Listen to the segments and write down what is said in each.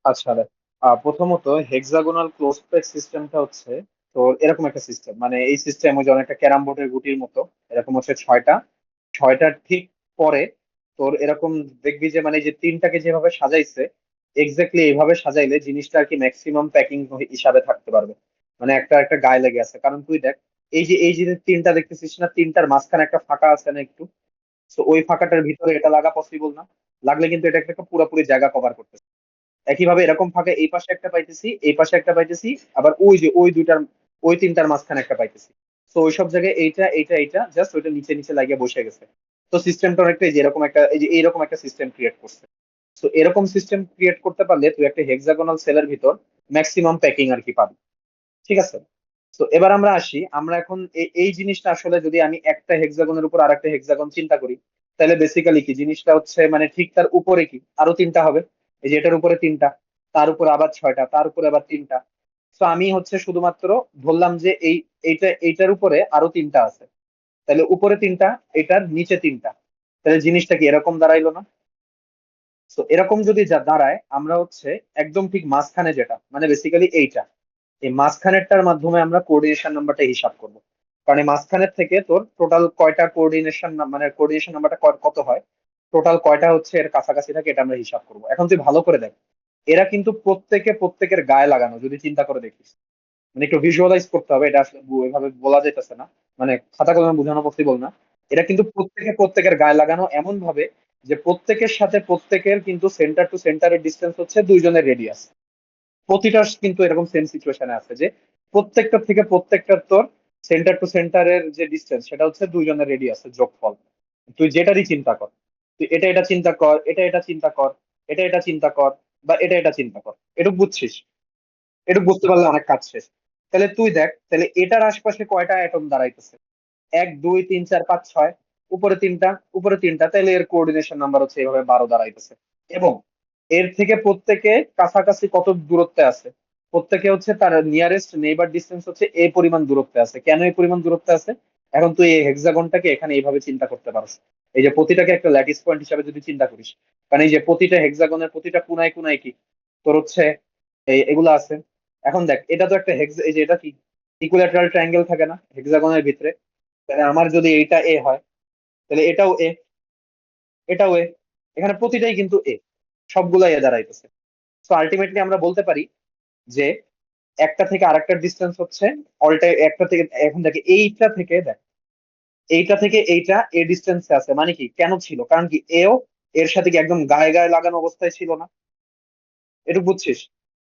আচ্ছা দেখ, প্রথমত হেক্সাগোনাল ক্লোজ প্যাক সিস্টেমটা হচ্ছে তো এরকম একটা সিস্টেম, মানে এই সিস্টেম ওই যেমন একটা ক্যারাম বোর্ডের গুটির মতো। এরকম হচ্ছে ছয়টা, ছয়টার ঠিক পরে তোর এরকম দেখবি যে মানে যে তিনটাকে যেভাবে সাজাইছে এক্স্যাক্টলি এইভাবে সাজাইলে জিনিসটা আর কি ম্যাক্সিমাম প্যাকিং হিসাবে থাকতে পারবে। মানে একটা একটা গায়ে লেগে আছে, কারণ তুই দেখ এই যে তিনটা দেখতেছিস না, তিনটার মাঝখানে একটা ফাঁকা আছে না একটু, তো ওই ফাঁকাটার ভিতরে এটা লাগা পসিবল না। লাগলে কিন্তু এটা একটা পুরোপুরি জায়গা কভার করতে। একইভাবে এরকম ফাঁকা এই পাশে একটা পাইতেছি, এই পাশে একটা পাইতেছি, আবার ওই যে ওই দুইটার ওই তিনটার মাঝখানে একটা পাইতেছি। তো ওই সব জায়গায় এইটা এইটা এইটা জাস্ট ওইটা নিচে নিচে লাগিয়ে বসে গেছে। তো সিস্টেমটা অনেকটা এই যে এরকম একটা এই যে এইরকম একটা সিস্টেম ক্রিয়েট করছে। তো এরকম সিস্টেম ক্রিয়েট করতে পারলে তুই একটা হেক্সাগোনাল সেলের ভিতর ম্যাক্সিমাম প্যাকিং আর কি পাবি। ঠিক আছে। তো এবার আমরা আসি, আমরা এখন এই জিনিসটা আসলে যদি আমি একটা হেক্সাগনের উপর আরেকটা হেক্সাগন চিন্তা করি, তাহলে বেসিক্যালি কি জিনিসটা হচ্ছে মানে ঠিক তার উপরে কি আরো তিনটা হবে। এই যে এটার উপরে তিনটা, তার উপরে আবার ছয়টা, তার উপরে আবার তিনটা। তো আমি হচ্ছে শুধুমাত্র ধরলাম যে এইটার উপরে আরো তিনটা আছে, তাহলে উপরে তিনটা, এটার নিচে তিনটা। তাহলে জিনিসটা কি এরকম দাঁড়াইলো না? তো এরকম যদি যা দাঁড়ায়, আমরা হচ্ছে একদম ঠিক মাঝখানে যেটা মানে বেসিক্যালি এইটা, এই মাঝখানেরটার মাধ্যমে আমরা কোঅর্ডিনেশন নাম্বারটা হিসাব করব। কারণ এই মাঝখানের থেকে তোর টোটাল কয়টা কোঅর্ডিনেশন মানে কোঅর্ডিনেশন নাম্বারটা কত হয়, টোটাল কয়টা হচ্ছে এর কাছাকাছি থাকে, এটা আমরা হিসাব করব। এখন তুই ভালো করে দেখ, এরা কিন্তু প্রত্যেকে প্রত্যেকের গায়ে লাগানো, যদি চিন্তা করে দেখিস। মানে একটু ভিজুয়ালাইজ করতে হবে, এটা আসলে এভাবে বলা যাইতেছে না, মানে খাতা কলমে বোঝানো পসিবল না। এটা কিন্তু প্রত্যেকে প্রত্যেকের গায়ে লাগানো এমন ভাবে যে প্রত্যেকের সাথে প্রত্যেকের কিন্তু সেন্টার টু সেন্টারের ডিস্টেন্স হচ্ছে দুইজনের রেডিয়াস। প্রতিটা কিন্তু এরকম সেম সিচুয়েশনে আছে যে প্রত্যেকটা থেকে প্রত্যেকটার তোর সেন্টার টু সেন্টারের যে ডিস্টেন্স সেটা হচ্ছে দুইজনের রেডিয়াসের যোগফল। তুই যেটারই চিন্তা কর, তুই এটা এটা চিন্তা কর, এটা এটা চিন্তা কর, এটা এটা চিন্তা কর, বা এটা এটা চিন্তা কর, এটুকু বুঝছিস? এটুকু বুঝতে পারলে অনেক কাজ শেষ। তাহলে তুই দেখ, তাহলে এটার আশপাশে কয়টা অ্যাটম দাঁড়াইতেছে? এক, দুই, তিন, চার, পাঁচ, ছয়। উপরে তিনটা, উপরে তিনটা, তাহলে এর কোঅর্ডিনেশন নাম্বার হচ্ছে এইভাবে 12 দাঁড়াইতেছে। এবং এর থেকে প্রত্যেকে কাছাকাছি কত দূরত্বে আছে? প্রত্যেকে হচ্ছে তার নিয়ারেস্ট নেইবার ডিস্টেন্স হচ্ছে এই পরিমাণ দূরত্বে আছে। কেন এই পরিমাণ দূরত্বে আছে? এখন তুই এই হেক্সাগনটাকে এখানে এইভাবে চিন্তা করতে পারস। এই যে প্রতিটাকে একটা ল্যাটিস পয়েন্ট হিসাবে যদি চিন্তা করিস, কারণ এই যে প্রতিটা হেক্সাগনের প্রতিটা কোনায় কোনায় কি তোর হচ্ছে এগুলো আছে। এখন দেখ, এটা তো একটা হেক্স, এই যে এটা কি ইকুইল্যাটারাল ট্রায়াঙ্গেল থাকে না হেক্সাগনের ভিতরে? তাহলে আমার যদি এইটা এ হয়, তাহলে এটাও এ, এটাও এ, এখানে প্রতিটাই কিন্তু এ, সবগুলাই এ দাঁড়াইতেছে। তো আলটিমেটলি আমরা বলতে পারি যে একটা থেকে আরেকটার ডিস্টেন্স হচ্ছে অলটাই একটা থেকে, এখন দেখে এইটা থেকে দেখ, এইটা থেকে এইটা এ ডিস্টেন্সে আছে, মানে কি কেন ছিল, কারণ কি এও এর সাথে কি একদম গায়ে গায়ে লাগানো অবস্থায় ছিল না? একটু বুঝছিস?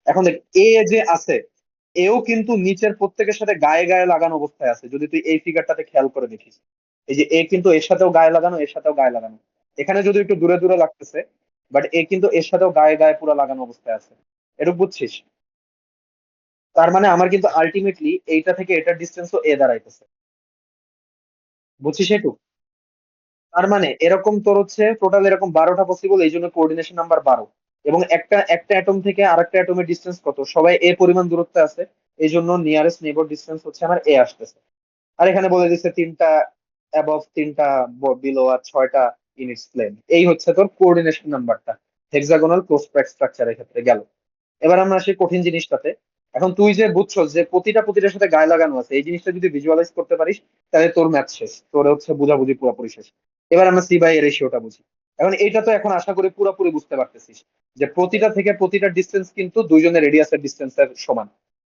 এখন দেখ, এ যে আছে, এও কিন্তু নিচের প্রত্যেকের সাথে গায়ে গায়ে লাগানো অবস্থায় আছে, যদি তুই এই ফিগারটাতে খেয়াল করে দেখিস। এই যে এ কিন্তু এর সাথেও গায়ে লাগানো, এর সাথেও গায়ে লাগানো। এখানে যদি একটু দূরে দূরে লাগতেছে, বাট এ কিন্তু এর সাথেও গায়ে গায়ে পুরো লাগানো অবস্থায় আছে। এটুকু বুঝছিস? তার মানে আমার কিন্তু আলটিমেটলি এইটা থেকে এটার ডিস্টেন্সও এ দাঁড়াইতেছে। বুঝছিস একটু? তার মানে এরকম তোর হচ্ছে টোটাল এরকম 12টা পসিবল, এই জন্য কোঅর্ডিনেশন নাম্বার 12। এবং একটা একটা অ্যাটম থেকে আরেকটা অ্যাটমের ডিস্টেন্স কত, সবাই এ পরিমাণ দূরত্বে আছে। এই জন্য নিয়ারেস্ট নেইবার ডিস্টেন্স হচ্ছে আমার এ আসতেছে। আর এখানে বলে দিচ্ছে তিনটা অ্যাবভ, তিনটা বিলো, আর ছয়টা ইন ইটস প্লেন। এই হচ্ছে তোর কোঅর্ডিনেশন নাম্বারটা হেক্সাগোনাল ক্লোজ স্ট্রাকচারের ক্ষেত্রে গেল। এবার আমরা আসি কঠিন জিনিসটাতে। এখন তুই যে বুঝছো যে প্রতিটা প্রতিটার সাথে গায়ে লাগানো আছে, এই জিনিসটা যদি ভিজুয়ালাইজ করতে পারিস, তাহলে তোর ম্যাথ শেষ, তোর হচ্ছে বুঝাবুঝি পুরোপুরি শেষ। এবার আমরা সি বাই এর রেশিওটা বুঝি। এখন এইটা তো এখন আশা করি পুরোপুরি বুঝতে পারতেছিস যে প্রতিটা থেকে প্রতিটা ডিস্টেন্স কিন্তু দুইজনের রেডিয়াসের ডিস্টেন্সের সমান।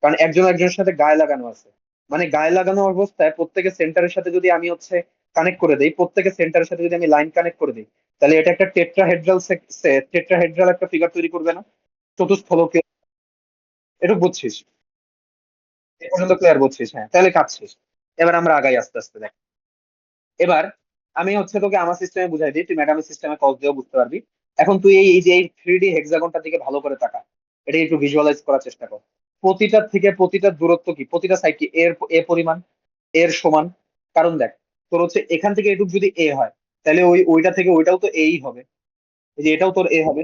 কারণ একজন একজনের সাথে গায়ে লাগানো আছে, মানে গায়ে লাগানো অবস্থায় প্রত্যেকের সেন্টারের সাথে যদি আমি হচ্ছে কানেক্ট করে দেই, প্রত্যেকের সেন্টারের সাথে যদি আমি লাইন কানেক্ট করে দিই, তাহলে এটা একটা টেট্রাহেড্রাল একটা ফিগার তৈরি করবে না? চতুষ্ফলকীয়। এটা বুঝছিস? এ পর্যন্ত ক্লিয়ার বুঝছিস? হ্যাঁ, তাহলে কাজ শেষ। এবার আমরা আগাই আস্তে আস্তে দেখ। এবার আমি হচ্ছে তোকে আমার সিস্টেমে বুঝাই দিই, তুই ম্যাডামের সিস্টেমে কল দিয়েও বুঝতে পারবি। এখন তুই এই যে এই 3D হেক্সাগনটার দিকে ভালো করে তাকা, এটা একটু ভিজুয়ালাইজ করার চেষ্টা কর। প্রতিটার থেকে প্রতিটার দূরত্ব কি, প্রতিটা সাইড কি এর এ পরিমাণ, এর সমান? কারণ দেখ, তোর হচ্ছে এখান থেকে এটুক যদি এ হয়, তাহলে ওইটা থেকে ওইটাও তো এই হবে। এই যে এটাও তোর এ হবে।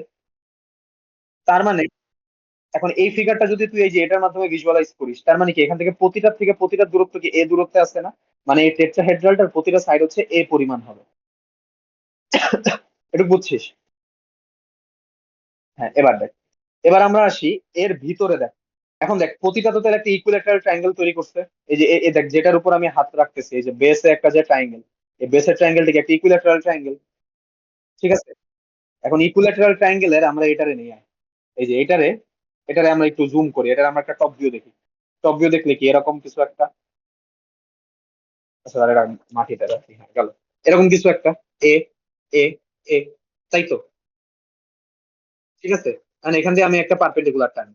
তার মানে এখন এই ফিগারটা যদি তুই এই যে এটার মাধ্যমে ভিজুয়ালাইজ করিস, তার মানে কি এখান থেকে প্রতিটার দূরত্ব কি এ দূরত্বে আছে না? মানে এই টেট্রাহেড্রালটার প্রতিটা সাইড হচ্ছে এ পরিমাণ হবে। একটু বুঝছিস? হ্যাঁ, এবার দেখ, এবার আমরা আসি এর ভিতরে দেখ। এখন দেখ প্রতিটা তো তার একটা ইকুইল্যাটারাল ট্রায়াঙ্গেল তৈরি করছে। এই যে দেখ যেটার উপর আমি হাত রাখতেছি, এই যে বেসে একটা যে ট্রায়াঙ্গেল, এই বেসের ট্রায়াঙ্গেলটিকে একটা ইকুইল্যাটারাল ট্রায়াঙ্গেল, ঠিক আছে? এখন ইকুইল্যাটারাল ট্রায়াঙ্গেলের আমরা এটারে নিয়ে আয়। এই যে এটারে, এটারে আমরা একটু জুম করি, এটারে আমরা একটা টপ ভিউ দেখি। টপ ভিউ দেখলে কি এরকম কিছু একটা, আচ্ছা আর এটা মাটিটা রাখি, হ্যাঁ গেল, এরকম কিছু একটা এ এ এ, তাই তো? ঠিক আছে, কারণ এখান দিয়ে আমি একটা পারপেন্ডিকুলার টানি,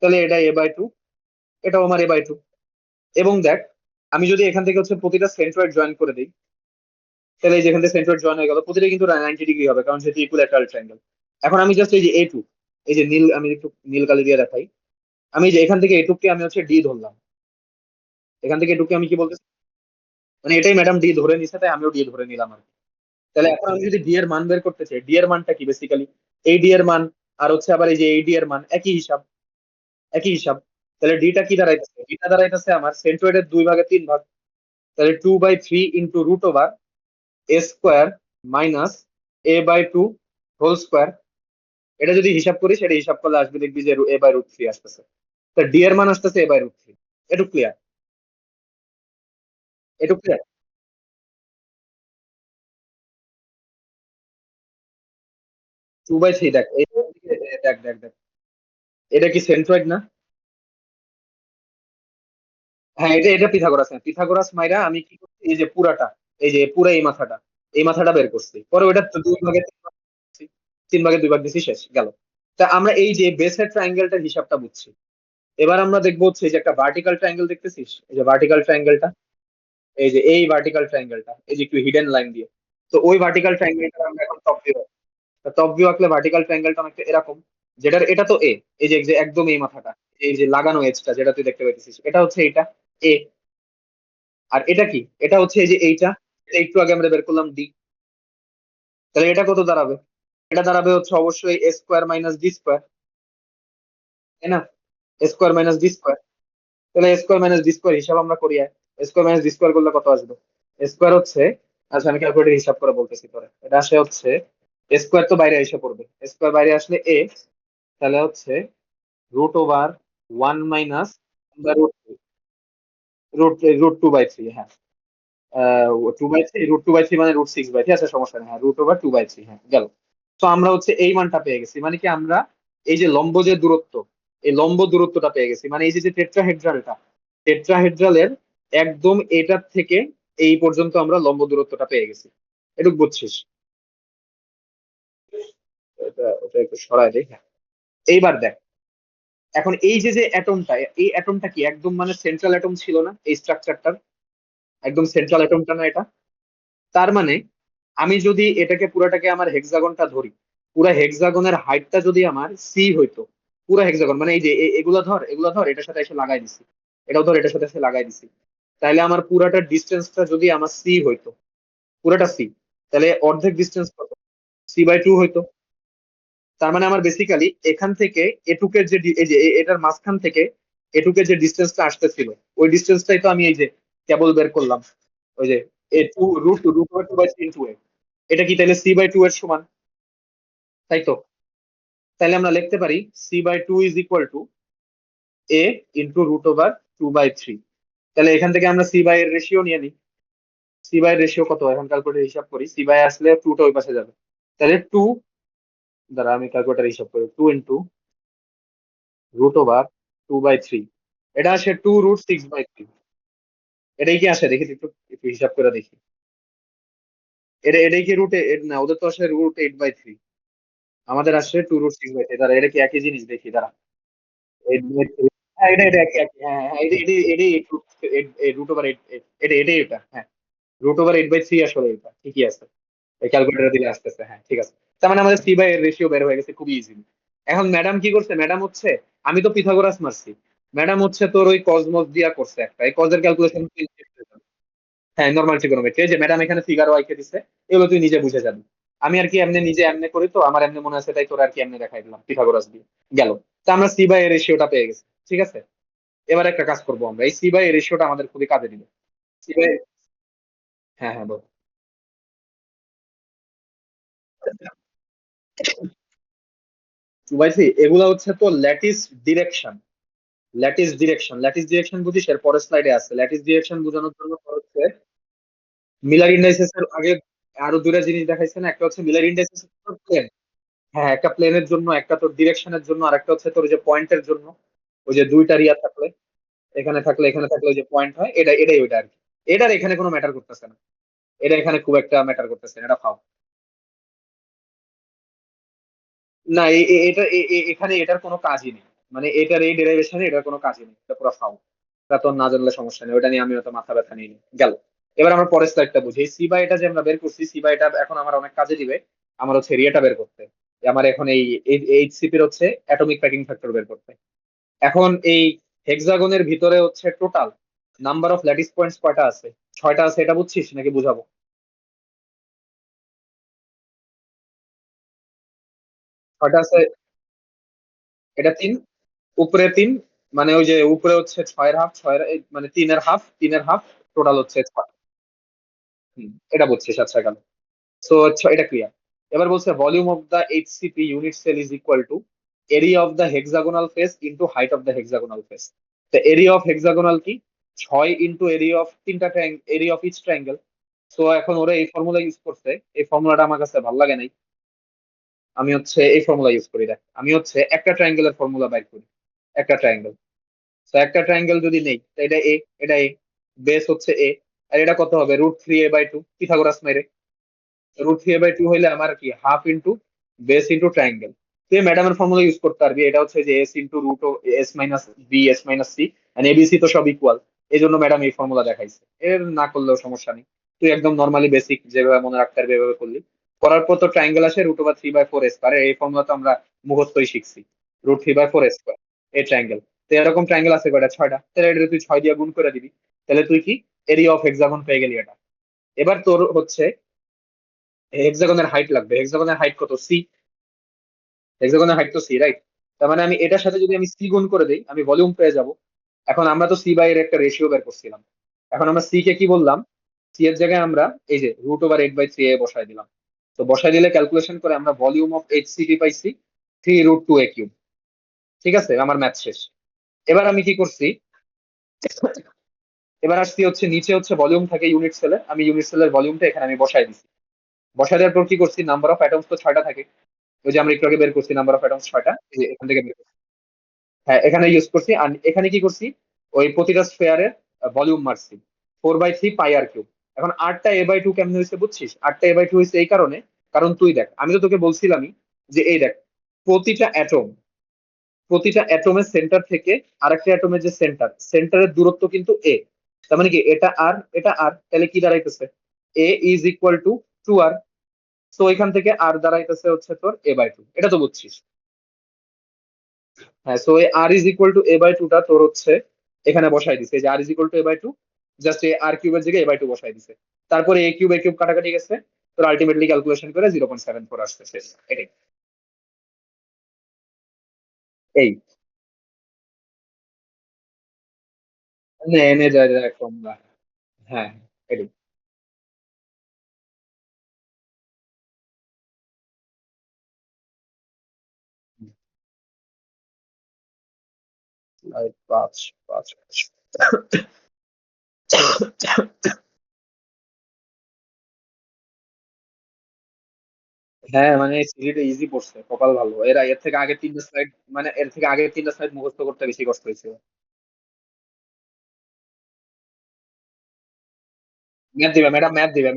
তাহলে এটা a/2, এটাও আমার a/2। এবং দেখ আমি যদি এখান থেকে হচ্ছে প্রতিটা সেন্ট্রয়েড জয়েন করে দিই, তাহলে এই যে এখান থেকে সেন্ট্রয়েড জয়েন হয়ে গেল, প্রতিটা কিন্তু 90 ডিগ্রি হবে, কারণ সেটি ইকুইল্যাটারাল ট্রায়াঙ্গেল। এখন আমি জাস্ট এই যে এ টু, এই যে নীল, আমি একটু নীল কালি দিয়ে দেখাই, আমি যে এখান থেকে এটুককে আমি হচ্ছে ডি ধরলাম, এখান থেকে এটুককে আমি কি বলতেছি, মানে এটাই ম্যাডাম ডি ধরে নিছে, তাই আমিও ডি ধরে নিলাম আর কি। তাহলে এখন আমি যদি ডি এর মান বের করতে চাই, ডি এর মানটা কি বেসিক্যালি, এই ডি এর মান আর হচ্ছে আবার এই যে এই ডি এর মান একই হিসাব, একই হিসাব। তাহলে ডিটা কি দাঁড়াইতেছে, ডিটা দাঁড়াইতেছে আমার সেন্ট্রয়েডের 2 ভাগে 3 ভাগ, তাহলে 2/3 into root over a square minus a/2 whole square. এটা যদি হিসাব করি, সেটা হিসাব করলে আসবে, দেখবি যে a/√3 আসতেছে। তা ডি এর মান আসতেছে a/√3। এটুক ক্লিয়ার? এটুক ক্লিয়ার? 2/3 দেখ দেখ দেখ দেখ, এটা কি সেন্ট্রয়েড না? হ্যাঁ, এটা এটা পিথাগোরাস, হ্যাঁ পিথাগোরাস মাইরা আমি কি করছি, এই যে পুরাটা, এই যে পুরো এই মাথাটা বের করছি, পরে ওটা তো 2 ভাগে 3 ভাগ দিছি, 3 ভাগে 2 ভাগ দিছি, শেষ গেল। তা আমরা এই যে বেসের ট্রায়াঙ্গেলটার হিসাবটা বুঝছি। এবার আমরা দেখবো হচ্ছে এই যে একটা ভার্টিক্যাল ট্রায়াঙ্গেল দেখতেছিস, এই যে ভার্টিক্যাল ট্রায়াঙ্গেলটা, এই যে এই ভার্টিক্যাল ট্রায়াঙ্গেলটা, এই যে একটু হিডেন লাইন দিয়ে, তো ওই ভার্টিক্যাল ট্রায়াঙ্গেলটা আমরা এখন টপ ভিউ, টপ ভিউ আঁকলে ভার্টিক্যাল ট্রায়াঙ্গেলটা অনেকটা এরকম, যেটার এটা তো এ, এই যে একদম এই মাথাটা, এই যে লাগানো এজটা যেটা তুই দেখতে পাইতেছিস, এটা হচ্ছে এটা এ। আর এটা কি, এটা হচ্ছে এই যে এইটা, এটা একটু আগে আমরা বের করলাম ডি। তাহলে এটা কত দাঁড়াবে? এটা দাঁড়াবে হচ্ছে অবশ্যই এ স্কোয়ার মাইনাস ডি স্কোয়ার, তাই না? এ স্কোয়ার মাইনাস ডি স্কোয়ার। তাহলে এ স্কোয়ার মাইনাস ডি স্কোয়ার হিসাব আমরা করি, এ স্কোয়ার মাইনাস ডি স্কোয়ার করলে কত আসবে? এ স্কোয়ার হচ্ছে, আচ্ছা আমি ক্যালকুলেটর হিসাব করে বলতেছি তোরে, এটা আসে হচ্ছে, এ স্কোয়ার তো বাইরে এসে পড়বে, এ স্কোয়ার বাইরে আসলে এ, তাহলে হচ্ছে √1 - রুট রুট 2/3, হ্যাঁ 2/3, √2/3 মানে √6/3, আচ্ছা সমস্যা নেই, হ্যাঁ √2/3, হ্যাঁ গেল। তো আমরা হচ্ছে এই মানটা পেয়ে গেছি, মানে কি আমরা এই যে লম্ব যে দূরত্ব, এই লম্ব দূরত্বটা পেয়ে গেছি, মানে এই যে টেট্রাহেড্রালটা, টেট্রাহেড্রালের একদম এটার থেকে এই পর্যন্ত আমরা লম্ব দূরত্বটা পেয়ে গেছি। এটুকু বুঝছিস? এটা ওটা একটু সরাই দেই, হ্যাঁ। এইবার দেখ, এখন এই যে যে অ্যাটমটা, এই অ্যাটমটা কি একদম মানে সেন্ট্রাল অ্যাটম ছিল না এই স্ট্রাকচারটার, একদম সেন্ট্রাল অ্যাটমটা না এটা? তার মানে আমি যদি এটাকে পুরাটাকে আমার হেক্সাগনটা ধরি, পুরা হেক্সাগনের হাইটটা যদি আমার সি হইতো, পুরা হেক্সাগন মানে এই যে এগুলা ধর, এগুলা ধর, এটার সাথে এসে লাগাই দিছি, এটাও ধর, এটার সাথে এসে লাগাই দিছি, তাহলে আমার পুরাটা ডিস্টেন্সটা যদি আমার সি হইতো, পুরাটা সি, তাহলে অর্ধেক ডিস্টেন্স কত? c/2 হইতো। তার মানে আমার বেসিক্যালি এখান থেকে এটুকের যে এই যে এটার মাঝখান থেকে এটুকের যে ডিস্টেন্সটা আসতেছিল, ওই ডিস্টেন্সটাই তো আমি এই যে কেবল বের করলাম, ওই যে এ টু √2/3 ইন্টু এ, এটা কি তাহলে c/2 এর সমান? তাই তো? তাহলে আমরা লিখতে পারি c/2 is equal two A into √2/3। তাহলে এখান থেকে আমরা সি বাই এর রেশিও নিয়ে নিই। সি বাই এর রেশিও কত, এখন ক্যালকুলেটর হিসাব করি, সি বাই আসলে টুটা ওই পাশে যাবে, তাহলে টু, দ্বারা আমি ক্যালকুলেটর হিসাব করি, 2 ইন্টু √2/3, এটা আসে 2√6/3। এটাই কি আসে দেখি তো, একটু একটু হিসাব করে দেখি, এটাই কি না, ওদের তো আসে √8/3, আমাদের আসছে 2√6/3, দাঁড়া এটা কি একই জিনিস দেখি, দাঁড়া 8/3, হ্যাঁ এটা এটা একই একই, হ্যাঁ হ্যাঁ এটা এটা এটাই √8, এটাই এটা, হ্যাঁ √8/3 আসলে এটা ঠিকই আছে, এই ক্যালকুলেটর দিলে আসতেছে, হ্যাঁ ঠিক আছে। তার মানে আমাদের সি বাই এর রেশিও বের হয়ে গেছে খুবই ইজি। এখন ম্যাডাম কি করছে, ম্যাডাম হচ্ছে, আমি তো পিথাগোরাস মারছি, ম্যাডাম হচ্ছে তোর ওই কসমস দিয়া করছে একটা, এই কজের ক্যালকুলেশন, হ্যাঁ নরমাল ট্রিগোনোমেট্রি, এই যে ম্যাডাম এখানে ফিগার ওয়াইকে দিছে, এগুলো তুই নিজে বুঝে যাবি। আমি আর কি এমনি নিজে এমনি করি, তো আমার এমনি মনে আছে, তাই তোর আর কি এমনি দেখাই দিলাম পিথাগোরাস দিয়ে, গেল। তা আমরা সি বাই এর রেশিওটা পেয়ে গেছি, ঠিক আছে। এবার একটা কাজ করবো আমরা, এই সি বাই এর রেশিওটা আমাদের খুবই কাজে দিবে। সি বাই, হ্যাঁ হ্যাঁ বল। 2/3 এগুলা হচ্ছে তো ল্যাটিস ডিরেকশন। ল্যাটিস ডিরেকশন বুঝিস, এর পরের স্লাইডে আছে। ল্যাটিস ডিরেকশন বোঝানোর জন্য হচ্ছে মিলার ইন্ডাইসেস এর আগে আরো দুটা জিনিস দেখাইছে না, একটা হচ্ছে মিলার ইন্ডাইসেস প্লেন। হ্যাঁ, একটা প্লেনের জন্য, একটা তোর ডিরেকশনের জন্য, আর একটা হচ্ছে তোর ওই যে পয়েন্টের জন্য। ওই যে দুইটা রিয়া থাকলে, এখানে থাকলে এখানে থাকলে ওই যে পয়েন্ট হয়, এটাই ওইটা আর কি। এটার এখানে কোনো ম্যাটার করতেছে না, এটা এখানে খুব একটা ম্যাটার করতেছে না, এটা ফাও। না, এটা এখানে এটার কোনো কাজই নেই। মানে এটার এই ডেরিভেশনে এটার কোনো কাজই নেই, এটা পুরো ফাও। তা তোর না জানলে সমস্যা নেই, ওটা নিয়ে আমি অত মাথা ব্যথা নিই গেল। এবার আমরা পরের স্লাইডটা বুঝি। এই সি বাই এটা যে আমরা বের করছি, সি বাই এটা এখন আমার অনেক কাজে দিবে। আমার হচ্ছে এরিয়াটা বের করতে, আমার এখন এই এইচসিপির হচ্ছে অ্যাটমিক প্যাকিং ফ্যাক্টর বের করতে। এখন এই হেক্সাগনের ভিতরে হচ্ছে total number of lattice points কয়টা আছে? 6টা আছে, এটা বুঝছিস নাকি বুঝাবো? ছয়টা আছে। এটা 3, উপরে 3, মানে ওই যে উপরে হচ্ছে 6-এর হাফ, মানে 3-এর হাফ টোটাল হচ্ছে 6। এটা বুঝছিস, আচ্ছা গেল। সো এটা ক্লিয়ার। এবার বলছে volume of the HCP unit cell is equal to area of the hexagonal face into height of the hexagonal face. তো এরিয়া অফ হেক্সাগোনাল কি? 6 ইন্টু এরিয়া অফ তিনটা area of each triangle. So এখন ওরা এই formula use করছে, এই ফর্মুলাটা আমার কাছে ভালো লাগে নাই। আমি হচ্ছে এই ফর্মুলা ইউজ করি। দেখ, আমি হচ্ছে একটা ট্রায়াঙ্গেলের ফর্মুলা বাইর করি। একটা ট্রায়াঙ্গেল, তো একটা ট্রায়াঙ্গেল যদি নেই, তো এটা এ বেস হচ্ছে এ। আর এটা কত হবে? √3a/2, পিথাগোরাস মেরে। √3a/2 হইলে আমার কি half into base into triangle. তুই ম্যাডামের ফর্মুলা ইউজ করতে পারবি, এটা হচ্ছে যে এস ইন্টু রুট ও S minus B S minus C, মানে এবিসি তো সব ইকুয়াল। এই জন্য ম্যাডাম এই ফর্মুলা দেখাইছে, এর না করলেও সমস্যা নেই। তুই একদম নর্মালি বেসিক যেভাবে মনে রাখতে পারবি এভাবে করলি। করার পর তো ট্রায়াঙ্গেল আসে √3/4 স্কয়ার, এই ফর্মুলা তো আমরা মুখস্থই শিখছি। √3/4 স্কয়ার এই ট্রায়াঙ্গেল। তো এরকম ট্রায়াঙ্গেল আছে কয়টা? 6টা। তাহলে এটা তুই 6 দিয়ে গুণ করে দিবি, তাহলে তুই কি এরিয়া অফ হেক্সাগন পেয়ে গেলি এটা। এবার তোর হচ্ছে হেক্সাগনের হাইট লাগবে। হেক্সাগনের হাইট কত? সি। হেক্সাগনের হাইট তো সি, রাইট? তার মানে আমি এটার সাথে যদি আমি সি গুণ করে দিই, আমি ভলিউম পেয়ে যাব। এখন আমরা তো সি বাই এর একটা রেশিও বের করছিলাম। এখন আমরা সি কে কি বললাম? সি এর জায়গায় আমরা এই যে √8/3 এ বসাই দিলাম। তো বসাই দিলে ক্যালকুলেশন করে আমরা ভলিউম অফ এইচসিপি পাইছি 3√2a কিউব। ঠিক আছে, আমার ম্যাথ শেষ। এবার আমি কি করছি? এবার আসছি হচ্ছে নিচে হচ্ছে ভলিউম থাকে ইউনিট সেলের, আমি ইউনিট সেলের ভলিউমটা এখানে আমি বসাই দিছি। বসাই দেওয়ার পর কি করছি? নাম্বার অফ অ্যাটমস তো 6টা থাকে। ওই যে আমরা একটু আগে বের করছি নাম্বার অফ অ্যাটমস 6টা, এই যে এখান থেকে বের করছি। হ্যাঁ, এখানে ইউজ করছি। আর এখানে কি করছি? ওই প্রতিটা স্ফেয়ারের ভলিউম মারছি 4/3 πr কিউব। এখন 8টা a/2 কেমনে হয়েছে বুঝছিস? 8টা a/2 হয়েছে এই কারণে, কারণ তুই দেখ, আমি তো তোকে বলছিলামই যে এই দেখ, প্রতিটা অ্যাটম, প্রতিটা অ্যাটমের সেন্টার থেকে আরেকটা অ্যাটমের যে সেন্টারের দূরত্ব কিন্তু এ। তার মানে কি এটা আর এটা আর, তাহলে কি দাঁড়াইতেছে? এ ইজ ইকুয়াল টু 2r। তো এখান থেকে আর দাঁড়াইতেছে হচ্ছে তোর a/2, এটা তো বুঝছিস। হ্যাঁ, সো এই আর ইজ ইকুয়াল টু a/2 টা তোর হচ্ছে এখানে বসাই দিছে, যে R is equal to a/2, just এই আর কিউবের জায়গায় a/2 বসাই দিছে। তারপরে এ কিউব কাটাকাটি গেছে, তোর আলটিমেটলি ক্যালকুলেশন করে 0.74 আসতেছে। এটাই। এই এনে যায় যায় ফর্মুলা। হ্যাঁ, এটাই। আর পাঁচ, পাঁচ, পাঁচ। হ্যাঁ, মানে সিরিটা ইজি পড়ছে, কপাল ভালো। এর থেকে আগে 3টা স্লাইড, মানে এর থেকে আগে 3টা স্লাইড মুখস্থ করতে বেশি কষ্ট হয়েছিল। ম্যাথ দিবে ম্যাডাম, ম্যাথ দিবে।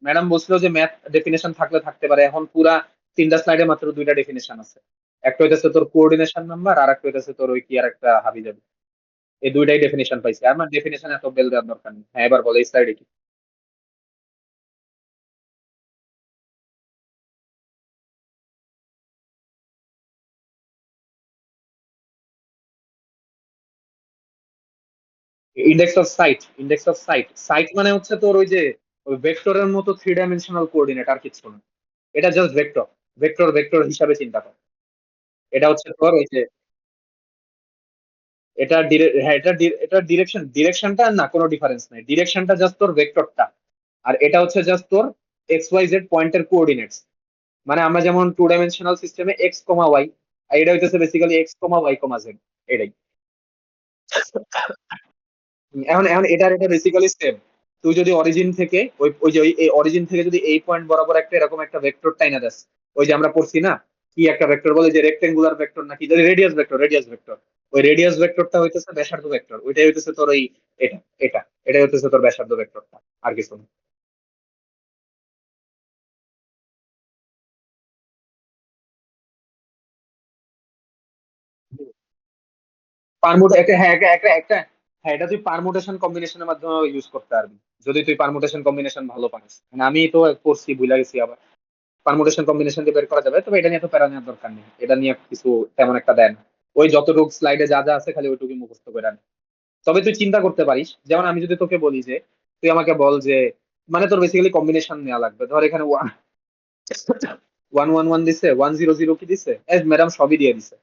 ম্যাডাম বলছিল যে ম্যাথ ডেফিনেশন থাকলে থাকতে পারে, এখন পুরা 3টা স্লাইডে মাত্র 2টা ডেফিনেশন আছে। একটা হইতেছে তোর কোঅর্ডিনেশন নাম্বার, আর একটা হইতেছে তোর ওই কি আর একটা হাবি যাবে। এই দুইটাই ডেফিনেশন পাইছি, আমার ডেফিনেশন এত বেল দেওয়ার দরকার নেই। হ্যাঁ, এবার বলে এই স্লাইডে কি? ইন্ডেক্স অফ সাইট মানে হচ্ছে তোর ওই যে ওই ভেক্টরের মতো 3 ডাইমেনশনাল কোঅর্ডিনেট, আর কিছু না। এটা জাস্ট ভেক্টর, ভেক্টর ভেক্টর হিসাবে চিন্তা কর। এটা হচ্ছে তোর ওই যে হ্যাঁ, এটা ডিরেকশনটা না, কোনো ডিফারেন্স নাই। ডিরেকশনটা জাস্ট তোর ভেক্টরটা, আর এটা হচ্ছে জাস্ট তোর এক্স ওয়াই জেড পয়েন্টের কোঅর্ডিনেটস। মানে আমরা যেমন 2 ডাইমেনশনাল সিস্টেমে এক্স কমা ওয়াই, আর এটা হইতেছে বেসিক্যালি এক্স কমা ওয়াই কমা জেড, এটাই। এখন এখন এটা বেসিক্যালি সেম। তুই যদি অরিজিন থেকে ওই ওই যে ওই অরিজিন থেকে যদি এই পয়েন্ট বরাবর একটা এরকম একটা ভেক্টর টাইনা দেস, ওই যে আমরা পড়ছি না কি একটা ভেক্টর বলে, যে রেক্টেঙ্গুলার ভেক্টর নাকি রেডিয়াস ভেক্টর, রেডিয়াস ভেক্টর। ওই রেডিয়াস ভেক্টরটা হইতেছে ব্যাসার্ধ ভেক্টর, ওইটাই হইতেছে তোর ওই এটা এটা এটাই হইতেছে তোর ব্যাসার্ধ ভেক্টরটা, আর কিছু না। পারমুট একটা, হ্যাঁ একটা একটা একটা হ্যাঁ, এটা তুই পারমুটেশন কম্বিনেশনের মাধ্যমে ইউজ করতে পারবি, যদি তুই পারমুটেশন কম্বিনেশন ভালো পারিস। মানে আমি তো করছি, ভুলে গেছি আবার। পারমুটেশন কম্বিনেশন দিয়ে বের করা যাবে, তবে এটা নিয়ে তো প্যারা নেওয়ার দরকার নেই, এটা নিয়ে কিছু তেমন একটা দেন। ওই যতটুকু স্লাইডে যা যা আছে খালি ওইটুকু মুখস্থ করে আন। তবে তুই চিন্তা করতে পারিস, যেমন আমি যদি তোকে বলি যে তুই আমাকে বল যে, মানে তোর বেসিক্যালি কম্বিনেশন নেওয়া লাগবে, ধর এখানে ওয়ান ওয়ান ওয়ান ওয়ান দিছে, 100 কি দিছে, ম্যাডাম সবই দিয়ে দিছে।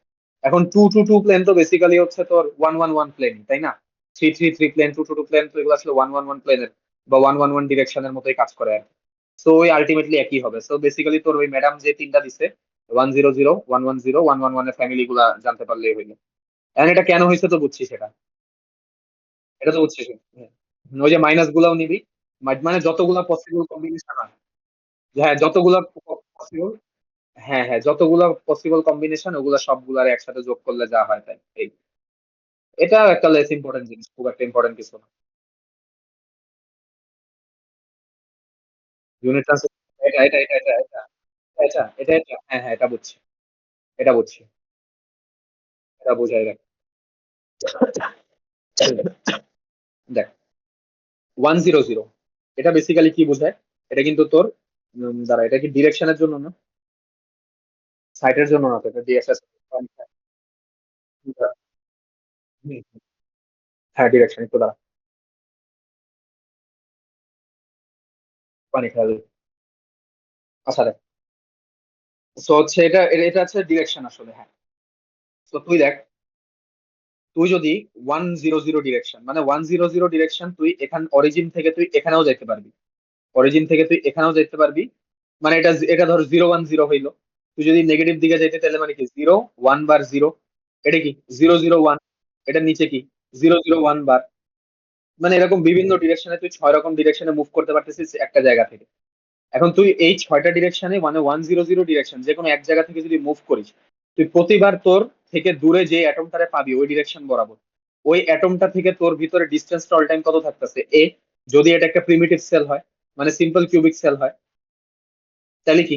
এখন 2 2 2 প্লেন তো বেসিক্যালি হচ্ছে তোর 1 1 1 প্লেন, তাই না? 3 3 3 প্লেন, 2 2 2 প্লেন, তো এগুলো আসলে 1 1 1 প্লেনের বা 1 1 1 ডিরেকশনের মতোই কাজ করে আর কি। সো ওই আলটিমেটলি একই হবে। সো বেসিক্যালি তোর ওই ম্যাডাম যে তিনটা দিছে, 1 0 0 1 1 0 1 1 1 এর ফ্যামিলি গুলা জানতে পারলেই হইলো। এখন এটা কেন হয়েছে তো বুঝছিস সেটা? এটা তো বুঝছিস? হ্যাঁ। ওই যে মাইনাস গুলাও নিবি, মানে যতগুলা পসিবল কম্বিনেশন হয়, হ্যাঁ যতগুলা পসিবল, হ্যাঁ হ্যাঁ যতগুলো পসিবল কম্বিনেশন ওগুলো সবগুলার একসাথে যোগ করলে যা হয় তাই এই। এটা একটা লেস ইম্পর্টেন্ট জিনিস, খুব একটা ইম্পর্টেন্ট কিছু না। ইউনিট ট্রান্সফার, এটা হ্যাঁ হ্যাঁ এটা বুঝছি, এটা বুঝছি, এটা বুঝাই দেখ। দেখ 1 0 0, এটা বেসিক্যালি কি বোঝায়? এটা কিন্তু তোর দাঁড়া, এটা কি ডিরেকশনের জন্য না, সাইটের জন্য না, তো এটা ডিএসএস। হ্যাঁ ডিরেকশন, একটু দাঁড়া, পানি খেয়াল। আচ্ছা দেখ, তো হচ্ছে এটা এটা হচ্ছে ডিরেকশন আসলে, হ্যাঁ। তো তুই দেখ, তুই যদি 1 0 0 ডিরেকশন, মানে 1 0 0 ডিরেকশন, তুই এখান অরিজিন থেকে তুই এখানেও যেতে পারবি, অরিজিন থেকে তুই এখানেও যেতে পারবি। মানে এটা এটা ধর 0 1 0 হইলো। তুই যদি নেগেটিভ দিকে যেতে তাহলে মানে কি 0 1 বার 0, এটা কি 0 0 1, এটার নিচে কি 0 0 1 বার। মানে এরকম বিভিন্ন ডিরেকশনে তুই 6 রকম ডিরেকশনে মুভ করতে পারতেছিস একটা জায়গা থেকে। এখন তুই এই 6টা ডিরেকশনে, মানে 1 0 0 ডিরেকশন যে কোনো এক জায়গা থেকে যদি মুভ করিস, তুই প্রতিবার তোর থেকে দূরে যে অ্যাটমটারে পাবি ওই ডিরেকশন বরাবর, ওই অ্যাটমটা থেকে তোর ভিতরে ডিস্টেন্সটা অল টাইম কত থাকতেছে এ। যদি এটা একটা প্রিমিটিভ সেল হয়, মানে সিম্পল কিউবিক সেল হয়, তাহলে কি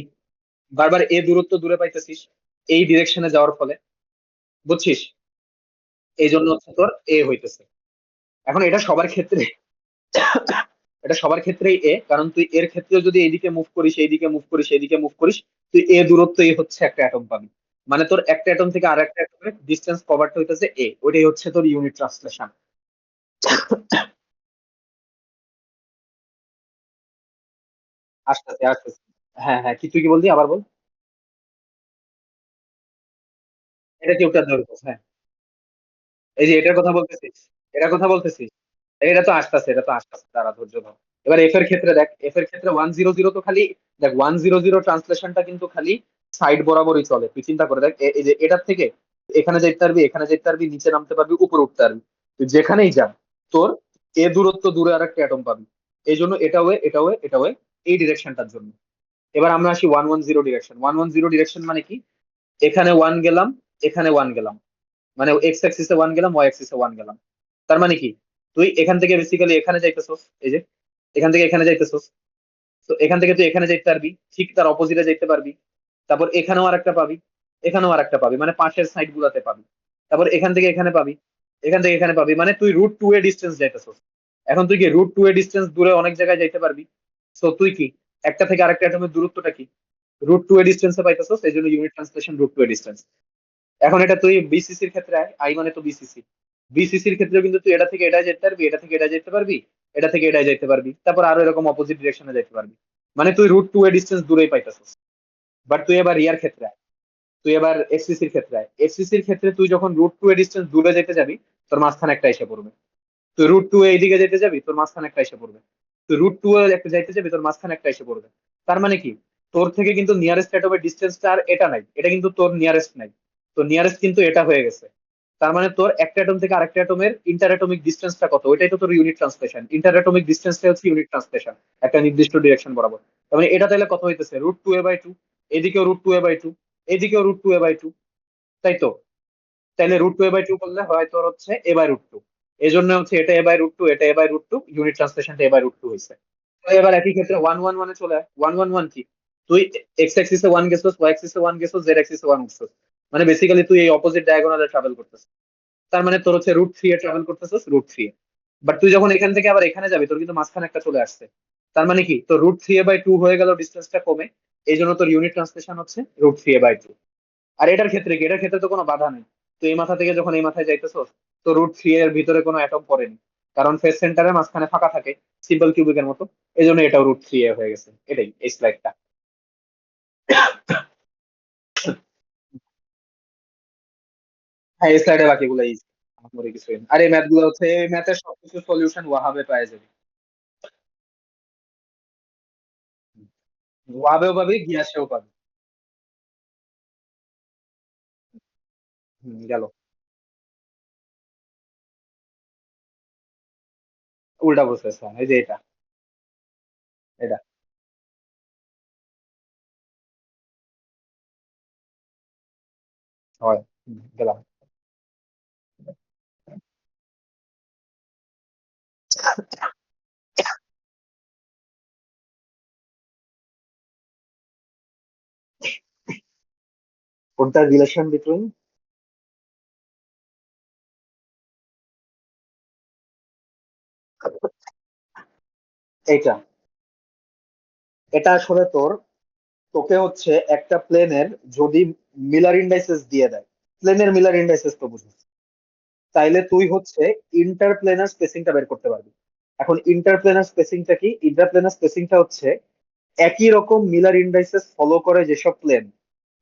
বারবার এ দূরত্ব দূরে পাইতেছিস এই ডিরেকশনে যাওয়ার ফলে, বুঝছিস? এই জন্য হচ্ছে তোর এ হইতেছে। এখন এটা সবার ক্ষেত্রে, এটা সবার ক্ষেত্রেই এ, কারণ তুই এর ক্ষেত্রেও যদি এইদিকে মুভ করিস, এইদিকে মুভ করিস, এইদিকে মুভ করিস, তুই এ দূরত্ব এ হচ্ছে একটা অ্যাটম পাবি। মানে তোর একটা অ্যাটম থেকে আর একটা অ্যাটমের ডিস্টেন্স কভারটা হইতেছে এ, ওইটাই হচ্ছে তোর ইউনিট ট্রান্সলেশন। আসতেছে আসতেছে। হ্যাঁ হ্যাঁ, কি তুই কি বললি আবার বল। এটা কি ওটার দৈর্ঘ্য, হ্যাঁ। এই যে এটার কথা বলতেছিস, এটার কথা বলতেছিস, এটা তো আসতেছে, তারা ধৈর্য ধর। এবার এফ এর ক্ষেত্রে দেখ, এফ এর ক্ষেত্রে 1 0 0 তো খালি, দেখ 1 0 0 ট্রান্সলেশনটা কিন্তু খালি সাইড বরাবরই চলে। তুই চিন্তা করে দেখ, এই যে এটার থেকে এখানে যেতে পারবি, এখানে যেতে পারবি, নিচে নামতে পারবি, উপরে উঠতে পারবি, তুই যেখানেই যা তোর এ দূরত্ব দূরে আর একটা অ্যাটম পাবি। এই জন্য এটা ওয়ে এই ডিরেকশনটার জন্য। এবার আমরা আসি 1 1 0 ডিরেকশন। 1 1 0 ডিরেকশন মানে কি? এখানে ওয়ান গেলাম, এখানে ওয়ান গেলাম, মানে এক্স অ্যাক্সিসে ওয়ান গেলাম, ওয়াই অ্যাক্সিসে ওয়ান গেলাম। তার মানে কি, তুই এখান থেকে বেসিক্যালি এখানে যাইতেছস, এই যে এখান থেকে এখানে যাইতেছস, তো এখান থেকে তুই এখানে যেতে পারবি, ঠিক তার অপোজিটে যেতে পারবি। তারপর এখানেও আর একটা পাবি, এখানেও আর একটা পাবি, মানে পাশের সাইড গুলাতে পাবি। তারপর এখান থেকে এখানে পাবি, এখান থেকে এখানে পাবি, মানে তুই √2 এ ডিস্টেন্স যাইতেছস। এখন তুই কি √2 এ ডিস্টেন্স দূরে অনেক জায়গায় যাইতে পারবি। তো তুই কি একটা থেকে আরেকটা অ্যাটমের দূরত্বটা কি √2 এ ডিস্টেন্সে পাইতেছস, এই জন্য ইউনিট ট্রান্সলেশন √2 এ ডিস্টেন্স। এখন এটা তুই বিসিসির ক্ষেত্রে আয়, আই মানে তো বিসিসি, বিসিসির ক্ষেত্রে কিন্তু তুই এটা থেকে এটা যেতে পারবি, এটা থেকে এটা যেতে পারবি, এটা থেকে এটা যেতে পারবি, তারপর আরো এরকম অপোজিট ডিরেকশনে যেতে পারবি। মানে তুই √2 এর ডিস্টেন্স দূরেই পাইতেছিস। বাট তুই এবার ইয়ার ক্ষেত্রে আয়, তুই এবার এফসিসির ক্ষেত্রে আয়। এফসিসির ক্ষেত্রে তুই যখন √2 এর ডিস্টেন্স দূরে যেতে যাবি, তোর মাঝখানে একটা এসে পড়বে। তুই √2 এইদিকে যেতে যাবি, তোর মাঝখানে একটা এসে পড়বে। তুই √2 এ একটা যাইতে যাবি, তোর মাঝখানে একটা এসে পড়বে। তার মানে কি, তোর থেকে কিন্তু নিয়ারেস্ট অ্যাটমের ডিস্টেন্সটা আর এটা নাই, এটা কিন্তু তোর নিয়ারেস্ট নাই। তো নিয়ারেস্ট কিন্তু এটা হয়ে গেছে। তার মানে তোর একটা অ্যাটম থেকে আরেকটা অ্যাটমের ইন্টার অ্যাটমিক ডিস্টেন্সটা কত, ওইটাই তো তোর ইউনিট ট্রান্সলেশন। ইন্টার অ্যাটমিক ডিস্টেন্সটা হচ্ছে ইউনিট ট্রান্সলেশন একটা নির্দিষ্ট ডিরেকশন বরাবর। তার মানে এটা তাহলে কত হইতেছে, √2a/2। এদিকেও √2a/2, এদিকেও √2a/2, তাই তো? তাহলে √2a/2 করলে হয় তোর হচ্ছে a/√2। এই জন্য হচ্ছে এটা a/√2, এটা a/√2, ইউনিট ট্রান্সলেশনটা a/√2 হয়েছে। তো এবার একই ক্ষেত্রে 1 1 1 চলে আয়। 1 1 1 কি, তুই এক্স অ্যাক্সিসে 1 গেছস, ওয়াই অ্যাক্সিসে 1 গেছস, জেড অ্যাক্সিসে 1 উঠছস। মানে বেসিক্যালি তুই এই অপোজিট ডায়াগোনালে ট্রাভেল করতেছিস। তার মানে তোর হচ্ছে √3 এ ট্রাভেল করতেছিস, √3 এ। বাট তুই যখন এখান থেকে আবার এখানে যাবি তোর কিন্তু মাঝখানে একটা চলে আসছে। তার মানে কি তোর √3a/2 হয়ে গেল ডিস্টেন্সটা কমে। এই জন্য তোর ইউনিট ট্রান্সলেশন হচ্ছে √3a/2। আর এটার ক্ষেত্রে কি, এটার ক্ষেত্রে তো কোনো বাধা নেই। তো এই মাথা থেকে যখন এই মাথায় যাইতেছো, তো √3 এর ভিতরে কোনো অ্যাটম পড়েনি, কারণ ফেস সেন্টারের মাঝখানে ফাঁকা থাকে, সিম্পল কিউবিকের মতো। এই জন্য এটাও √3 হয়ে গেছে। এটাই এই স্লাইডটা। হ্যাঁ, এই স্লাইডে বাকিগুলো ইজি, আমার কিছু নেই। আর এই ম্যাথ গুলো হচ্ছে, এই ম্যাথের সবকিছু সলিউশন ওয়াহাবে পাওয়া যাবে। ওয়াহাবেও পাবি, গিয়াসেও পাবি। গেল। উল্টা প্রসেস, হ্যাঁ, এই যে এটা, এটা হয়। গেলাম। কোনটা রিলেশন বিটুইন? এটা, এটা আসলে তোর, তোকে হচ্ছে একটা প্লেনের যদি মিলার ইন্ডাইসেস দিয়ে দেয়, প্লেনের মিলার ইন্ডাইসেস তো বুঝিস, তাইলে তুই হচ্ছে ইন্টারপ্লেনার স্পেসিংটা বের করতে পারবি। এখন ইন্টারপ্লেনার স্পেসিংটা কি? ইন্টারপ্লেনার স্পেসিংটা হচ্ছে একই রকম মিলার ইন্ডাইসেস ফলো করে যেসব প্লেন,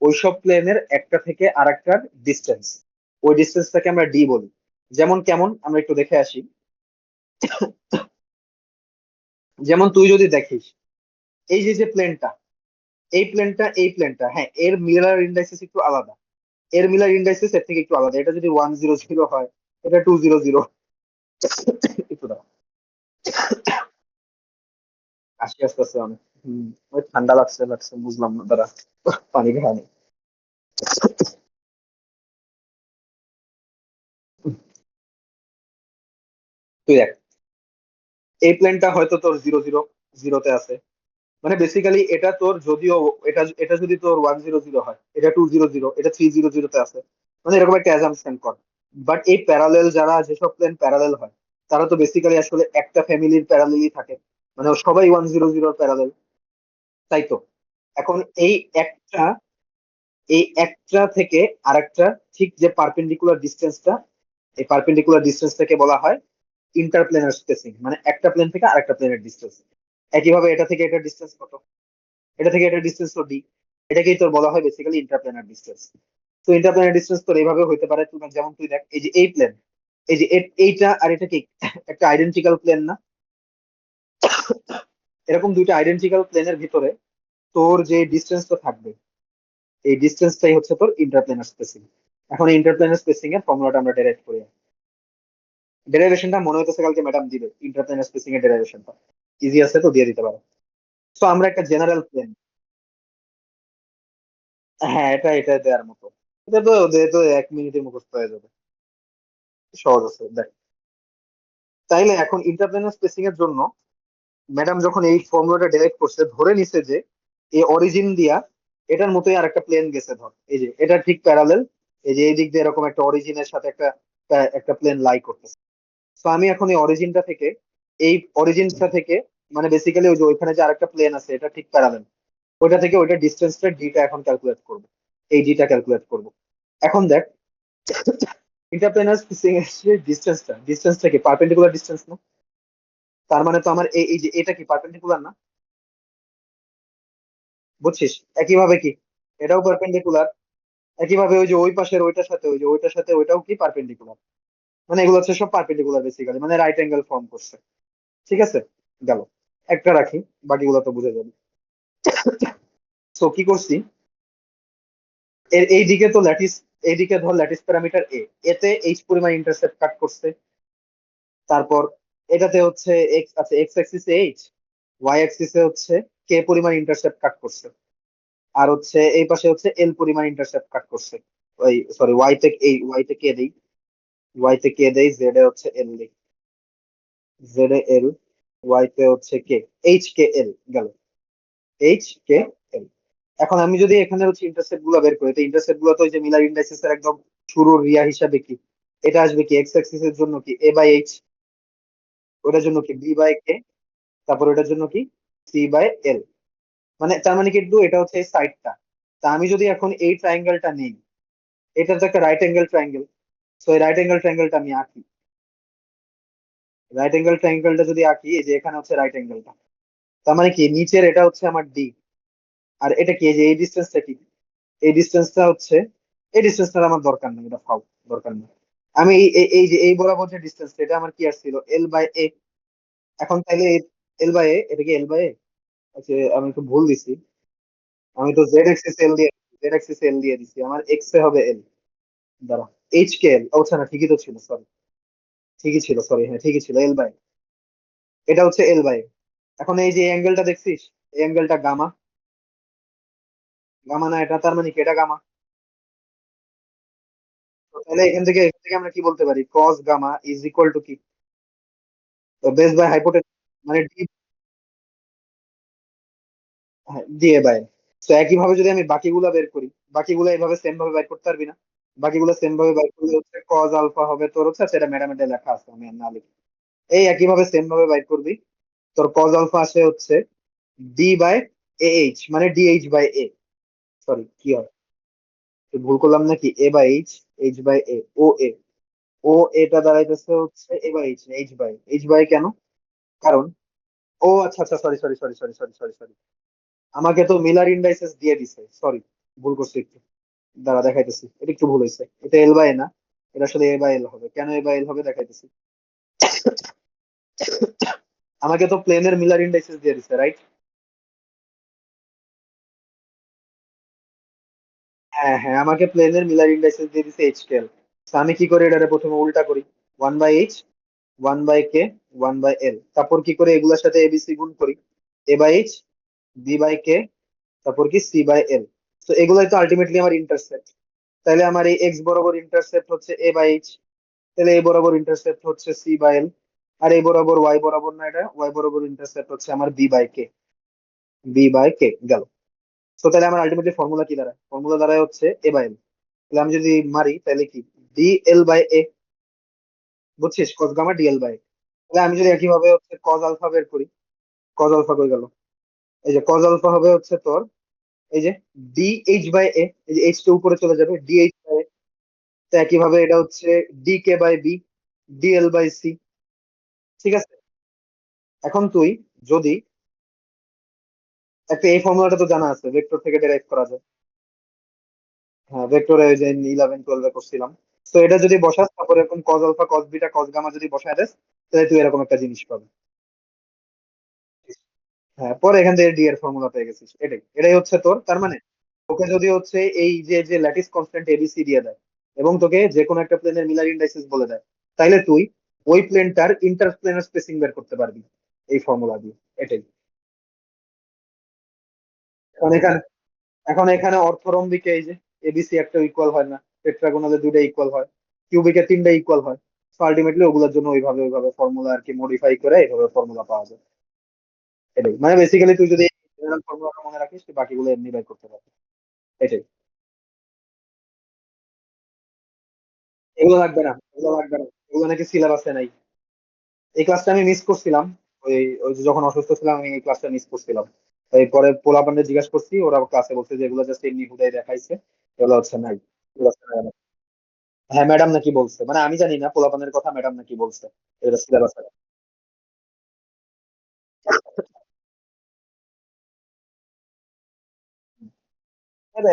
ওইসব প্লেনের একটা থেকে আরেকটার ডিস্টেন্স, ওই ডিস্টেন্সটাকে আমরা ডি বলি। যেমন কেমন, আমরা একটু দেখে আসি। যেমন তুই যদি দেখিস, এই যে যে প্লেনটা, এই প্লেনটা হ্যাঁ, এর মিলার ইন্ডাইসেস একটু আলাদা। এর মিলার ইন্ডাইসেস এর থেকে একটু আলাদা। এটা যদি 1 0 0 হয়, এটা 2 0 0। একটু দাঁড়া, কাশি আসতেছে অনেক। ওই ঠান্ডা লাগছে লাগছে, বুঝলাম না, দাঁড়া, পানি খাওয়া। তুই দেখ, এই প্লেনটা হয়তো তোর 0 0 0 আছে। মানে বেসিক্যালি এটা তোর যদিও, এটা এটা যদি তোর 1 0 0 হয়, এটা 2 0 0, এটা 3 0 0 আছে। মানে এরকম একটা অ্যাজাম্পশন কর। বাট এই প্যারালেল, যারা যেসব প্লেন প্যারালেল হয়, তারা তো বেসিক্যালি আসলে একটা ফ্যামিলির প্যারালেলই থাকে। মানে সবাই 1 0 0 প্যারালেল, তাই তো? এখন এই একটা, এই একটা থেকে আরেকটা ঠিক যে পারপেন্ডিকুলার ডিস্টেন্সটা, এই পারপেন্ডিকুলার ডিস্টেন্সটাকে বলা হয় ইন্টারপ্লেনার স্পেসিং, মানে একটা প্লেন থেকে আরেকটা প্লেনের ডিস্টেন্স। একইভাবে এটা থেকে এটা ডিস্টেন্স কত, এটা থেকে এটা ডিস্টেন্স তো ডি। এটাকেই তোর বলা হয় বেসিক্যালি ইন্টারপ্লেনার ডিস্টেন্স। তো ইন্টারপ্লেনার ডিস্টেন্স তোর এইভাবে হতে পারে। তুমি যেমন তুই দেখ, এই যে এই প্লেন, এই যে এইটা আর এটা কি একটা আইডেন্টিক্যাল প্লেন না? এরকম দুইটা আইডেন্টিক্যাল প্লেনের ভিতরে তোর যে ডিস্টেন্সটা থাকবে, এই ডিস্টেন্সটাই হচ্ছে তোর ইন্টারপ্লেনার স্পেসিং। এখন ইন্টারপ্লেনার স্পেসিং এর ফর্মুলাটা আমরা ডেরাইভ করি। ডেরাইভেশনটা মনে হইতেছে কালকে ম্যাডাম দিবে, ইন্টারপ্লেনার স্পেসিং এর ডেরাইভেশনটা ইজি আছে তো দিয়ে দিতে পারো। তো আমরা একটা জেনারেল প্লেন, হ্যাঁ এটা এটা দেওয়ার মতো। এটা তো যেহেতু 1 মিনিটে মুখস্থ হয়ে যাবে, সহজ আছে দেখ। তাইলে এখন ইন্টারপ্লেনার স্পেসিং এর জন্য ম্যাডাম যখন এই ফর্মুলাটা ডেরাইভ করছে, ধরে নিছে যে এই অরিজিন দিয়া এটার মতোই আর একটা প্লেন গেছে। ধর এই যে এটা ঠিক প্যারালেল, এই যে এই দিক দিয়ে এরকম একটা অরিজিনের সাথে একটা একটা প্লেন লাই করতেছে। তো আমি এখন এই অরিজিনটা থেকে, এই অরিজিনটা থেকে, মানে বেসিক্যালি ওই যে ওইখানে যে আরেকটা প্লেন আছে এটা ঠিক প্যারালেল, ওইটা থেকে ওইটা ডিস্টেন্সটা ডিটা এখন ক্যালকুলেট করবো। এই ডিটা ক্যালকুলেট করব। এখন দেখ, ইন্টারপ্লেনার স্পেসিং এর ডিস্টেন্সটা কি পারপেন্ডিকুলার ডিস্টেন্স না? তার মানে তো আমার এই এই যে এটা কি পারপেন্ডিকুলার না? বুঝছিস? একইভাবে কি এটাও পারপেন্ডিকুলার। একইভাবে ওই যে ওই পাশের ওইটার সাথে, ওই যে ওইটার সাথে ওইটাও কি পারপেন্ডিকুলার। মানে এগুলো হচ্ছে সব পারপেন্ডিকুলার বেসিক্যালি, মানে রাইট অ্যাঙ্গেল ফর্ম করছে। ঠিক আছে, গেল। একটা রাখি, বাকিগুলো তো বুঝে যাবে। তো কি করছি, এর এই দিকে তো ল্যাটিস এইদিকে ধর ল্যাটিস প্যারামিটার এতে এইচ পরিমাণ ইন্টারসেপ্ট কাট করছে। তারপর এটাতে হচ্ছে এক্স আছে, এক্স অ্যাক্সিসে এইচ, ওয়াই অ্যাক্সিসে হচ্ছে কে পরিমাণ ইন্টারসেপ্ট কাট করছে। আর হচ্ছে এই পাশে হচ্ছে এল পরিমাণ ইন্টারসেপ্ট কাট করছে। ওই সরি, ওয়াই তে কে দেই, ওয়াই তে কে দেই, জেড এ হচ্ছে এল দেই, জেড এ এল, ওয়াই তে হচ্ছে কে, এইচ কে এল গেল, এইচ কে এল। এখন আমি যদি এখানে হচ্ছে ইন্টারসেপ্ট গুলো বের করি, তো ইন্টারসেপ্ট গুলো তো ওই যে মিলার ইন্ডাইসিস এর একদম শুরুর রিয়া হিসাবে কি এটা আসবে কি, এক্স অ্যাক্সিস এর জন্য কি এ বাই এইচ, ওটার জন্য কি বি বাই কে, তারপর ওটার জন্য কি সি বাই এল। মানে তার মানে কিন্তু এটা হচ্ছে এই সাইডটা। তা আমি যদি এখন এই ট্রায়াঙ্গেলটা নিই, এটা তো একটা রাইট অ্যাঙ্গেল ট্রায়াঙ্গেল, সো এই রাইট অ্যাঙ্গেল ট্রায়াঙ্গেলটা আমি আঁকি। রাইট অ্যাঙ্গেল ট্রায়াঙ্গেলটা যদি আঁকি, এই যে এখানে হচ্ছে রাইট অ্যাঙ্গেলটা, তার মানে কি নিচের এটা হচ্ছে আমার ডি, আর এটা কি, এই যে এই ডিস্টেন্সটা কি, এই ডিস্টেন্সটা হচ্ছে, এই ডিস্টেন্সটা আমার দরকার নেই, এটা ফাউ, দরকার নেই। আমি এই যে এই বরাবর যে ডিস্টেন্স, এটা আমার কি আসছিল এল বাই এ। এখন তাইলে এল বাই এ, এটা কি এল বাই এ? আচ্ছা, আমি একটু ভুল দিছি, আমি তো জেড এক্সিস এল দিয়ে, জেড এক্সিস এল দিয়ে দিছি, আমার এক্স এ হবে এল, দাঁড়া, এইচ কে এল, আচ্ছা না ঠিকই তো ছিল, সরি, ঠিকই ছিল, সরি, হ্যাঁ ঠিকই ছিল, এল বাই, এটা হচ্ছে এল বাই। এখন এই যে অ্যাঙ্গেলটা দেখছিস, এই অ্যাঙ্গেলটা গামা, গামা না এটা, তার মানে কি এটা গামা। তো তাহলে এখান থেকে আমরা কি বলতে পারি, cos gamma is equal to কি, বেস বাই হাইপোটেনুস, মানে ডি দিয়ে বাই। তো একই ভাবে যদি আমি বাকিগুলা বের করি, বাকিগুলো এইভাবে সেম ভাবে বের করতে পারবি না, বাকিগুলো সেম ভাবে বের করলে হচ্ছে কজ আলফা হবে তোর হচ্ছে, সেটা ম্যাডামের লেখা আছে, আমি আর না লিখি। এই একই ভাবে সেম ভাবে বের করবি, তোর কজ আলফা আসে হচ্ছে ডি বাই এ এইচ, মানে D H by A, sorry কি হয়, তো ভুল করলাম নাকি, A by H, H by A, ও এ, ও এটা দাঁড়াইতেছে হচ্ছে A by H, H by, H by কেন, কারণ ও আচ্ছা আচ্ছা, sorry sorry sorry sorry sorry sorry sorry, আমাকে তো মিলার ইন্ডাইসেস দিয়ে দিছে, সরি, ভুল করছি একটু, দাঁড়া দেখাইতেছি, এটা একটু ভুল হয়েছে, এটা এল বাই এ না, এটা আসলে এ বাই এল হবে, কেন এ বাই এল হবে দেখাইতেছি। আমাকে তো প্লেনের মিলার ইন্ডাইসেস দিয়ে দিছে, রাইট? হ্যাঁ হ্যাঁ, আমাকে প্লেনের মিলার ইন্ডাইসেস দিয়ে দিছে এইচ কে এল। আমি কি করে এটারে প্রথমে উল্টা করি, one by H, one by K, one by L, তারপর কি করে এগুলোর সাথে এবিসি গুণ করি, A by H, B by K, তারপর কি সি বাই এল। তো এগুলাই তো আলটিমেটলি আমার ইন্টারসেপ্ট। তাহলে আমার এই এক্স বরাবর ইন্টারসেপ্ট হচ্ছে এ বাই এইচ, তাহলে এই বরাবর ইন্টারসেপ্ট হচ্ছে সি বাই এল, আর এই বরাবর ওয়াই বরাবর না, এটা ওয়াই বরাবর ইন্টারসেপ্ট হচ্ছে আমার B by K, B by K গেল। তো তাহলে আমার আলটিমেটলি ফর্মুলা কি দাঁড়ায়, ফর্মুলা দাঁড়ায় হচ্ছে এ বাই এল। তাহলে আমি যদি মারি তাহলে কি, ডি এল বাই এ, বুঝছিস, cos gamma D L by. তাহলে আমি যদি একইভাবে হচ্ছে কজ আলফা বের করি, কজ আলফা কই গেল, এই যে কজ আলফা হবে হচ্ছে তোর, এই যে ডি এইচ বাই এ, এই যে এইচ টা উপরে চলে যাবে, ডি এইচ বাই এ। তো একইভাবে এটা হচ্ছে D K by B, D L by C. ঠিক আছে, এখন তুই যদি একটা, এই ফর্মুলাটা তো জানা আছে, ভেক্টর থেকে ডেরাইভ করা যায়। হ্যাঁ, ভেক্টরে যে 11 12 করছিলাম। তো এটা যদি বসাস, তারপরে এরকম cos alpha cos beta cos gamma যদি বসায় দেস, তাহলে তুই এরকম একটা জিনিস পাবি। হ্যাঁ, পরে এখান থেকে ডি এর ফর্মুলা পেয়ে গেছিস, এটাই এটাই হচ্ছে তোর, তার মানে তোকে যদি হচ্ছে এই যে যে ল্যাটিস কনস্ট্যান্ট এবিসি দিয়ে দেয়, এবং তোকে যে কোনো একটা প্লেনের মিলার ইন্ডাইসেস বলে দেয়, তাইলে তুই ওই প্লেনটার ইন্টারপ্লেনার স্পেসিং বের করতে পারবি এই ফর্মুলা দিয়ে, এটাই। এখন এখানে, এখন এখানে অর্থরম্বিকে এই যে এবিসি একটা ইকুয়াল হয় না, টেট্রাগোনালে দুইটা ইকুয়াল হয়, কিউবিকে তিনটা ইকুয়াল হয়। তো আলটিমেটলি ওগুলোর জন্য ওইভাবে ওইভাবে ফর্মুলা আর কি মডিফাই করে এইভাবে ফর্মুলা পাওয়া যায়। এটাই মানে বেসিক্যালি তুই যদি জেনারেল ফর্মুলাটা মনে রাখিস, তুই বাকিগুলো এমনি বের করতে পারবি, এটাই। এগুলো লাগবে না, এগুলো লাগবে না, এগুলো নাকি সিলেবাসে নাই। এই ক্লাসটা আমি মিস করছিলাম, ওই ওই যে যখন অসুস্থ ছিলাম আমি এই ক্লাসটা মিস করছিলাম। এরপরে পোলাপানদের জিজ্ঞাসা করছি, ওরা ক্লাসে বলছে যে এগুলো জাস্ট এমনি হুদাই দেখাইছে, এগুলো হচ্ছে নাই। সিলেবাসে নাই আমার। হ্যাঁ, ম্যাডাম নাকি বলছে, মানে আমি জানি না, পোলাপানের কথা ম্যাডাম নাকি বলছে এটা সিলেবাসে।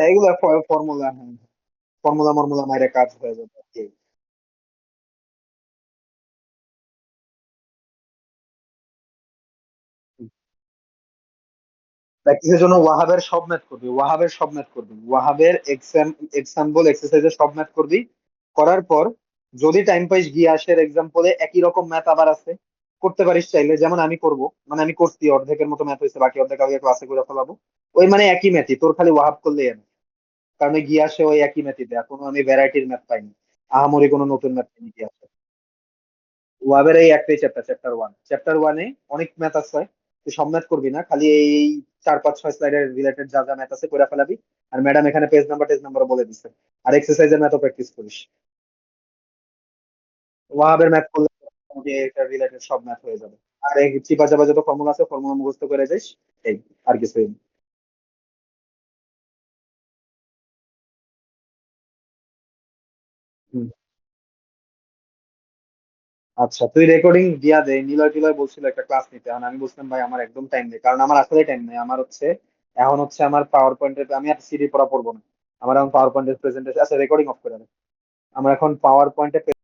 এগুলো ফর্মুলা, হ্যাঁ, ফর্মুলা মর্মুলা মাইরে কাজ হয়ে যাবে আর কি। প্র্যাকটিসের জন্য ওয়াহাবের সব ম্যাথ করবি, ওয়াহাবের সব ম্যাথ করবি, ওয়াহাবের এক্সাম্পল এক্সারসাইজের সব ম্যাথ করবি। করার পর যদি টাইম পাইস গিয়াসের এক্সাম্পলে একই রকম ম্যাথ আবার আছে, করতে পারিস চাইলে, যেমন আমি করব। মানে আমি করছি, অর্ধেকের মতো ম্যাথ হয়েছে, বাকি অর্ধেক আগে ক্লাসে করে ফেলাবো। ওই মানে একই ম্যাথই, তোর খালি ওয়াহাব করলে এনে, কারণ ওই গিয়াসে ওই একই ম্যাথই দেয়, কোনো আমি ভ্যারাইটির ম্যাথ পাইনি, আহামরি কোনো নতুন ম্যাথ পাইনি গিয়াসে। ওয়াবের এই একটাই চ্যাপ্টার, চ্যাপ্টার ওয়ান। চ্যাপ্টার ওয়ানে অনেক ম্যাথ আছে, তুই সব ম্যাথ করবি না, খালি এই 4 5 6 স্লাইডের রিলেটেড যা যা ম্যাথ আছে করে ফেলাবি। আর ম্যাডাম এখানে পেজ নাম্বার বলে দিচ্ছে। আর এক্সারসাইজের ম্যাথও প্র্যাকটিস করিস। ওয়াহাবের ম্যাথ করলে মোটামুটি এটা রিলেটেড সব ম্যাথ হয়ে যাবে। আর এই চিপা চাপা যত ফর্মুলা আছে ফর্মুলা মুখস্থ করে যাইস। এই, আর কিছুই না। হুম। আচ্ছা, তুই রেকর্ডিং দিয়া দে। নিলয় টিলয় বলছিল একটা ক্লাস নিতে, এখন আমি বলছিলাম ভাই আমার একদম টাইম নেই, কারণ আমার আসলে টাইম নেই। আমার হচ্ছে এখন হচ্ছে আমার পাওয়ার পয়েন্টের, আমি আর সিডি পড়া পড়বো না। আমার এখন পাওয়ার পয়েন্টের প্রেজেন্টেশন, আচ্ছা রেকর্ডিং অফ করে দে। আমরা এখন পাওয়ার পয়েন্টে